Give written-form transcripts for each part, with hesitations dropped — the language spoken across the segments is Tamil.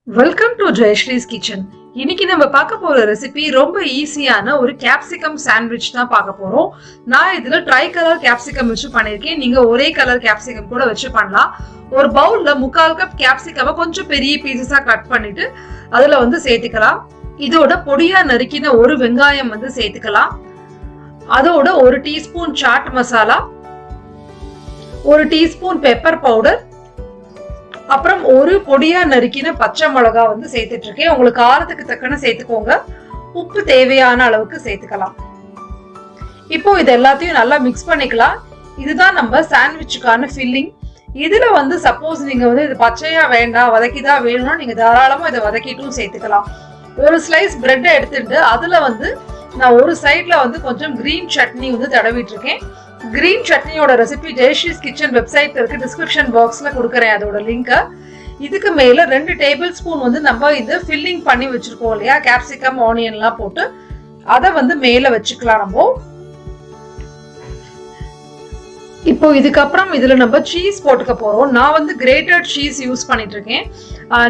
Welcome to Jayasree's kitchen. இன்னைக்கு நம்ம பார்க்க போற ரெசிபி ரொம்ப ஈஸியான ஒரு கேப்சிகம் சாண்ட்விச் தான் பார்க்க போறோம். நான் இதுல ட்ரை கலர் கேப்சிகம் வச்சு பண்ணிருக்கேன். நீங்க ஒரே கலர் கேப்சிகம் கூட வச்சு பண்ணலாம். ஒரு பவுல்ல 1/4 கப் கேப்சிகம கொஞ்சம் பெரிய பீசஸா கட் பண்ணிட்டு அதுல சேர்த்துக்கலாம். இதோட பொடியா நறுக்கின ஒரு வெங்காயம் சேர்த்துக்கலாம். அதோட 1 teaspoon chaat masala, 1 teaspoon pepper powder, அப்புறம் ஒரு பொடியா நறுக்கின பச்சை மிளகா சேர்த்துட்டு இருக்கேன். உங்களுக்கு காரத்துக்கு தக்கன சேர்த்துக்கோங்க. உப்பு தேவையான அளவுக்கு சேர்த்துக்கலாம். இப்போ இது எல்லாத்தையும் நல்லா மிக்ஸ் பண்ணிக்கலாம். இதுதான் நம்ம சாண்ட்விச்சுக்கான ஃபில்லிங். இதுல சப்போஸ் நீங்க இது பச்சையா வேண்டாம், வதக்கிதான் வேணும்னா நீங்க தாராளமா இதை வதக்கிட்டும் சேர்த்துக்கலாம். ஒரு ஸ்லைஸ் பிரெட் எடுத்துட்டு அதுல நான் ஒரு சைட்ல கொஞ்சம் கிரீன் சட்னி தடவிட்டு இருக்கேன். கிரீன் சட்னியோட ரெசிபி ஜெயஸ்ரீஸ் கிச்சன் வெப்சைட்ல இருக்கு, டிஸ்கிரிப்ஷன் பாக்ஸ்ல கொடுக்குறேன் அதோட லிங்க். இதுக்கு மேல 2 டேபிள் ஸ்பூன் நம்ம இது ஃபில்லிங் பண்ணி வச்சிருக்கோம் இல்லையா, கேப்சிகம் ஆனியன்லாம் போட்டு அதை மேல வச்சுக்கலாம் நம்ம. இப்போ இதுக்கப்புறம் இதுல நம்ம சீஸ் போட்டுக்க போறோம். நான் கிரேட்டட் சீஸ் யூஸ் பண்ணிட்டு இருக்கேன்.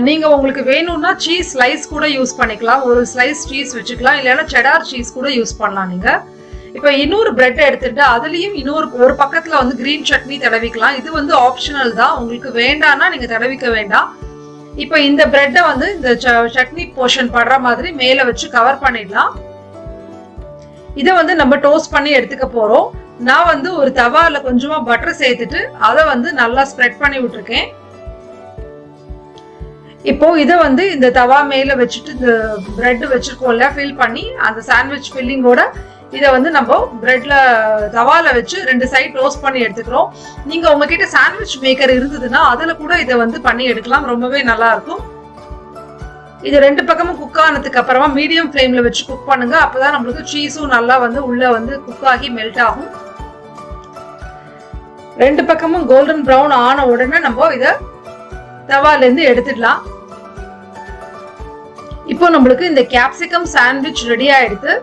நீங்க உங்களுக்கு வேணும்னா சீஸ் ஸ்லைஸ் கூட யூஸ் பண்ணிக்கலாம். ஒரு ஸ்லைஸ் சீஸ் வச்சுக்கலாம், இல்லைன்னா செடார் சீஸ் கூட யூஸ் பண்ணலாம் நீங்க. இப்ப இன்னொரு பிரெட் எடுத்துட்டு அதுலயும் ஒரு பக்கத்துல கிரீன் சட்னி தடவிக்கலாம். இது ஆப்ஷனல் தான், உங்களுக்கு வேண்டாம்னா நீங்க தடவிக்க வேண்டாம். இப்ப இந்த பிரெட்டை இந்த சட்னி போர்ஷன் படுற மாதிரி மேல வச்சு கவர் பண்ணிடலாம். இதை நம்ம டோஸ்ட் பண்ணி எடுத்துக்க போறோம். நான் ஒரு தவால கொஞ்சமா பட்டர் சேர்த்துட்டு அதை நல்லா ஸ்ப்ரெட் பண்ணி விட்டுருக்கேன். இப்போ இதை இந்த தவா மேல வச்சுட்டு இந்த பிரெட் வச்சிருக்கோம்ல ஃபில் பண்ணி அந்த சாண்ட்விச் ஃபில்லிங்கோட இதை நம்ம பிரெட்ல தவால வச்சு 2 சைட் டோஸ்ட் பண்ணி எடுத்துக்கிறோம். நீங்க உங்ககிட்ட சாண்ட்விச் மேக்கர் இருந்ததுன்னா அதுல கூட இதை பண்ணி எடுக்கலாம், ரொம்பவே நல்லா இருக்கும். இது 2 பக்கமும் குக் ஆனதுக்கு அப்புறமா மீடியம் ஃப்ளேம்ல வச்சு குக் பண்ணுங்க. அப்பதான் நம்மளுக்கு சீஸும் நல்லா உள்ள குக் ஆகி மெல்ட் ஆகும். 2 பக்கமும் கோல்டன் ப்ரௌன் ஆன உடனே நம்ம இதை தவால இருந்து எடுத்துடலாம். இப்போ நம்மளுக்கு இந்த கேப்சிகம் சாண்ட்விச் ரெடி ஆயிடுது.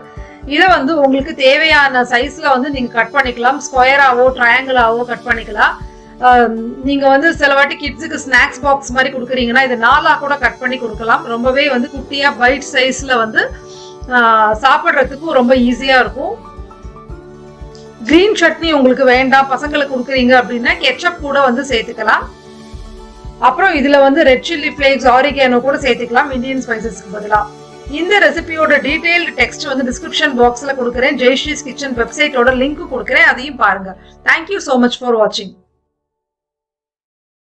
இதை உங்களுக்கு தேவையான சைஸ்ல நீங்க கட் பண்ணிக்கலாம். ஸ்கொயராவோ ட்ரையாங்கிளாவோ கட் பண்ணிக்கலாம். நீங்க சில வாட்டி கிட்ஸுக்கு ஸ்நாக்ஸ் பாக்ஸ் மாதிரி கொடுக்குறீங்கன்னா இதை 4ஆ கூட கட் பண்ணி கொடுக்கலாம். ரொம்பவே குட்டியா பைட் சைஸ்ல சாப்பிட்றதுக்கும் ரொம்ப ஈஸியா இருக்கும். கிரீன் சட்னி உங்களுக்கு வேண்டாம், பசங்களுக்கு கொடுக்குறீங்க அப்படின்னா கெச்சப் கூட சேர்த்துக்கலாம். அப்புறம் இதுல ரெட் சில்லி ஃபிளேக்ஸ், ஆரிகானோ கூட சேர்த்துக்கலாம் இந்தியன் ஸ்பைசஸ்க்கு பதிலா. இந்த ரெசிபியோட டீடைல்டு டெக்ஸ்ட் டிஸ்கிரிப்ஷன் பாக்ஸ்ல கொடுக்குறேன். ஜெயஸ்ரீஸ் கிச்சன் வெப்சைட்டோட லிங்க் கொடுக்குறேன், அதையும் பாருங்க. Thank you so much for watching.